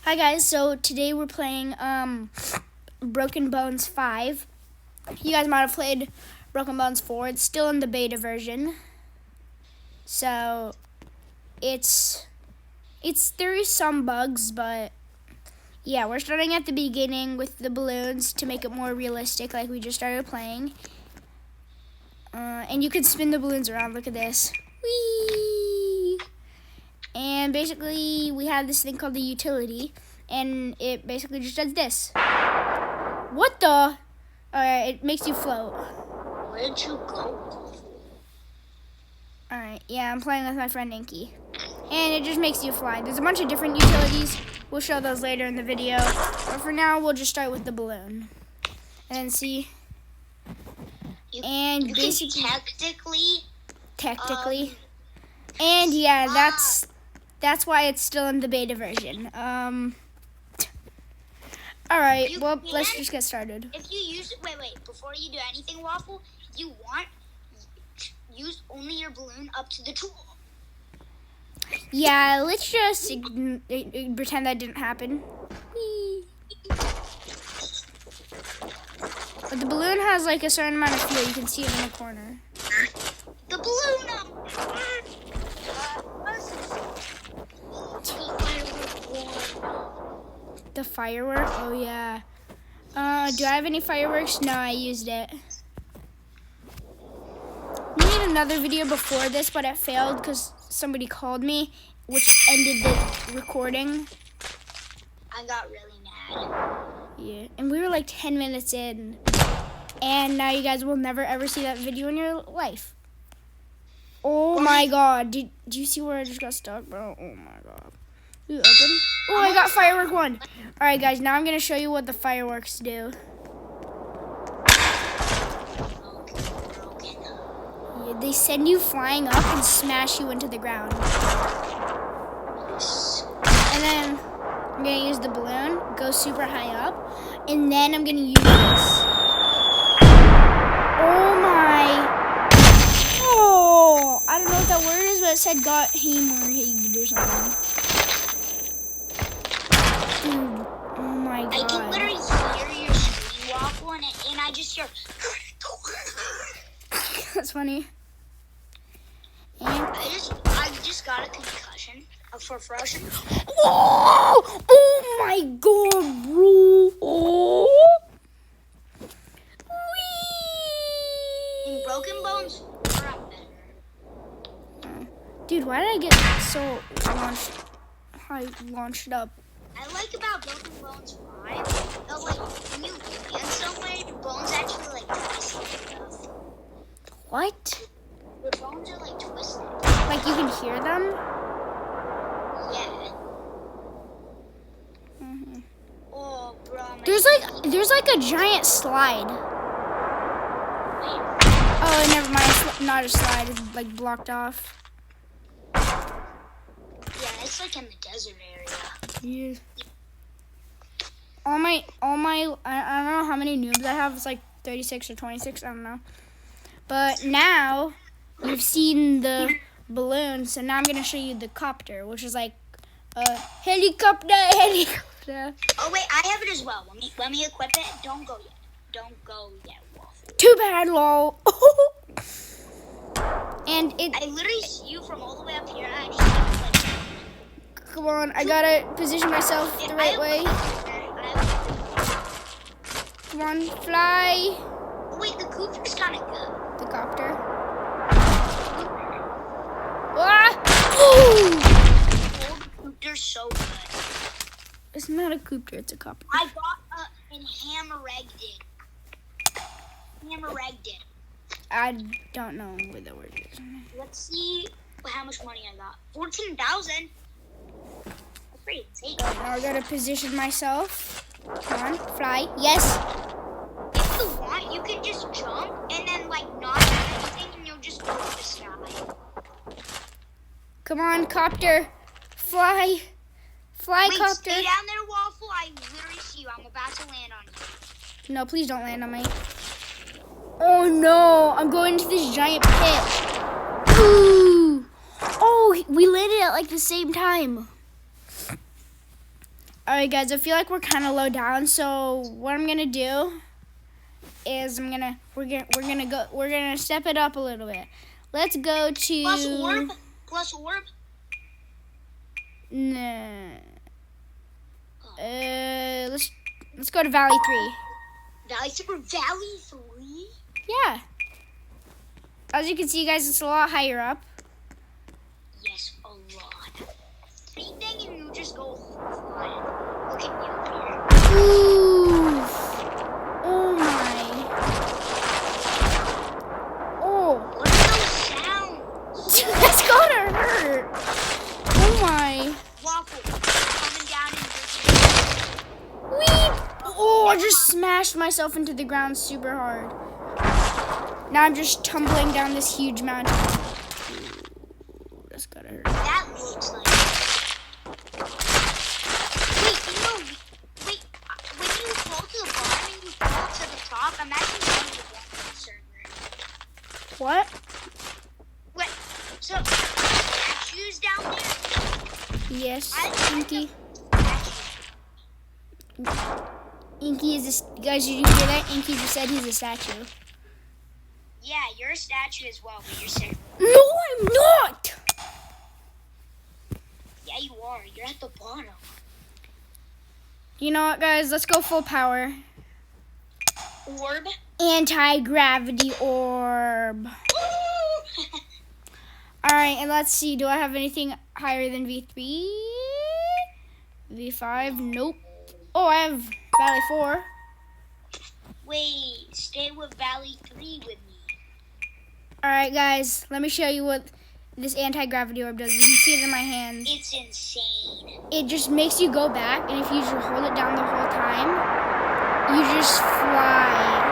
Hi guys, so today we're playing Broken Bones 5. You guys might have played Broken Bones 4. It's still in the beta version. So there is some bugs, but yeah, we're starting at the beginning with the balloons to make it more realistic, like we just started playing. And you can spin the balloons around. Look at this. Whee! And basically, we have this thing called the utility, and it basically just does this. What the? Alright, it makes you float. Where'd you go? Alright, yeah, I'm playing with my friend Inky. And it just makes you fly. There's a bunch of different utilities. We'll show those later in the video. But for now, we'll just start with the balloon. And then see. And basically, technically. And yeah, that's why it's still in the beta version. Alright, well, let's just get started. If you use it, wait, before you do anything, Waffle, you use only your balloon up to the tool. Yeah, let's just pretend that didn't happen. Whee. But the balloon has like a certain amount of fuel. You can see it in the corner. The balloon! The firework? Oh, yeah. Do I have any fireworks? No, I used it. We made another video before this, but it failed because somebody called me, which ended the recording. I got really mad. Yeah, and we were like 10 minutes in. And now you guys will never, ever see that video in your life. Oh, my God. Did you see where I just got stuck, bro? Oh, my God. You open? Oh, I got firework 1. All right, guys, now I'm going to show you what the fireworks do. Yeah, they send you flying up and smash you into the ground. And then I'm going to use the balloon, go super high up, and then I'm going to use this. Oh, my. Oh, I don't know what that word is, but it said got him or higged or something. Dude, oh my God. I can literally hear your screen, Waffle, and I just hear... That's funny. And I just got a concussion for frozen. Oh my God, bro. Oh. In Broken Bones, we're up better. Dude, why did I get so launched up? I like about Broken Bones 5, that like when you land somewhere, your bones actually like twist and stuff. What? Your bones are like twisted. Like you can hear them? Yeah. Mm-hmm. Oh, bro. There's like a giant slide. Oh, never mind. It's not a slide. It's like blocked off. Yeah, it's like in the desert area. Yeah. All my, I don't know how many noobs I have. It's like 36 or 26. I don't know. But now you've seen the balloon, so now I'm gonna show you the copter, which is like a helicopter. Oh wait, I have it as well. Let me equip it. Don't go yet, Waffle. Too bad, lol. And I literally see you from all the way up here. And I just like. Come on, I gotta position myself the right way. Come on, fly. Oh, wait, the copter's kind of good. The copter. Ah! Ooh! The copter's so good. It's not a copter, it's a copter. I got an hammer-egged it. I don't know what the word is. Let's see how much money I got. 14,000. That's pretty insane. Now I gotta position myself. Come on, fly. Yes. If you want, you can just jump and then like not do anything, and you'll just go to the sky. Come on, copter. Fly. Fly, Wait, copter. Stay down there, Waffle. I literally see you. I'm about to land on you. No, please don't land on me. Oh no, I'm going into this giant pit. Ooh. Oh, we landed at like the same time. Alright guys, I feel like we're kind of low down, so what I'm gonna do is we're gonna step it up a little bit. Let's go to Plus orb. Nah. Let's go to Valley 3. Valley 3? Yeah. As you can see, guys, it's a lot higher up. Yes, a lot. Anything and you just go flying. Look at you here. Ooh. Oh my. Oh. What are those sounds? That's gonna hurt. Oh my. Waffle, coming down and Weep. Oh, I just smashed myself into the ground super hard. Now I'm just tumbling down this huge mountain. Ooh, that's gotta hurt. that looks like. Wait, when you fall to the bottom and you fall to the top, I'm actually going to the server. What? Wait, so statues down there? Yes, I Inky. Statue. Inky is a... Guys, did you hear that? Inky just said he's a statue. Yeah, you're a statue as well, but you're safe. No, I'm not! Yeah, you are. You're at the bottom. You know what, guys? Let's go full power. Orb? Anti-gravity orb. Alright, and let's see. Do I have anything higher than V3? V5? Nope. Oh, I have Valley 4. Wait, stay with Valley 3 with me. Alright, guys. Let me show you what this anti-gravity orb does. You can see it in my hands. It's insane. It just makes you go back, and if you just hold it down the whole time, you just fly.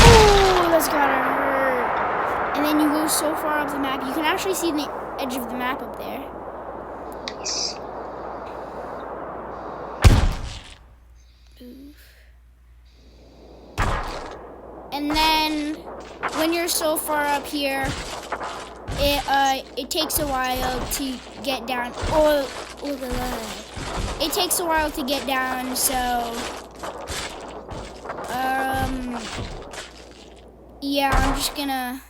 Oh, that's gotta hurt. And then you go so far up the map, you can actually see the edge of the map up there. Yes. And then when you're so far up here, it takes a while to get down. Oh, look at that. It takes a while to get down, so yeah, I'm just gonna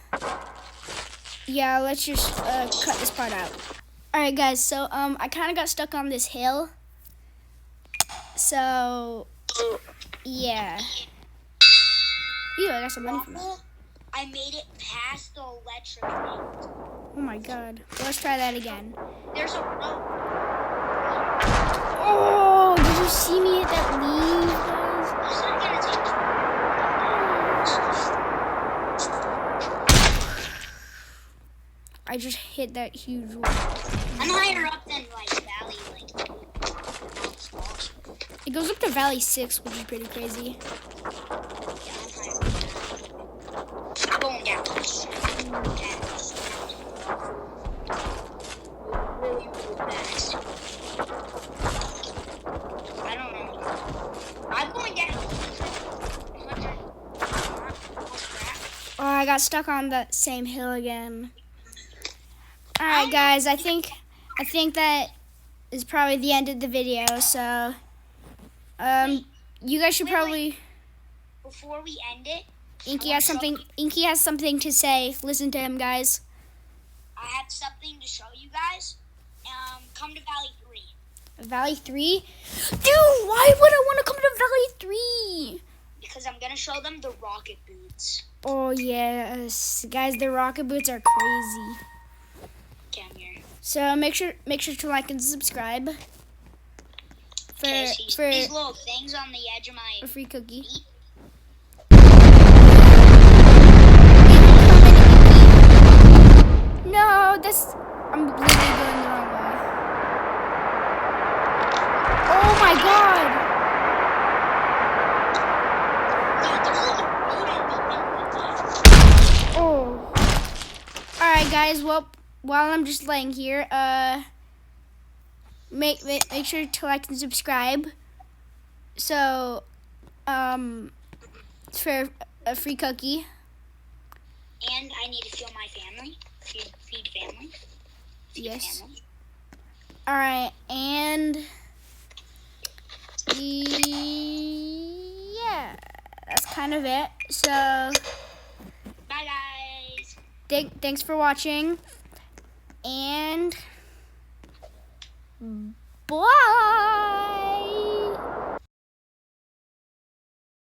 let's just cut this part out. Alright guys, so I kinda got stuck on this hill. So yeah. Ew, I got some money from that. Waffle, I made it past the electric thing. Oh my god. Well, let's try that again. There's a rope. Oh, did you see me hit that leaf, guys? This is gonna take I just hit that huge rock. I'm higher up than Valley, It goes up to Valley 6, which is pretty crazy. I'm going down. Really, really fast. I don't know. I'm going down. Oh, I got stuck on that same hill again. Alright guys, I think that is probably the end of the video, so you guys should probably... Before we end it, Inky has something to say. Listen to him, guys. I have something to show you guys. Come to Valley 3. Valley 3? Dude, why would I want to come to Valley 3? Because I'm going to show them the rocket boots. Oh, yes. Guys, the rocket boots are crazy. Come here. So make sure to like and subscribe for These little things on the edge of my a free cookie. feet. No, I'm literally going the wrong way. Oh my god! Oh. Alright guys, well, while I'm just laying here, make sure to like and subscribe. So, for a free cookie. And I need to feed my family. Feed family. Yes. Family. Alright, and yeah, that's kind of it. So, Bye, guys. thanks for watching, and bye.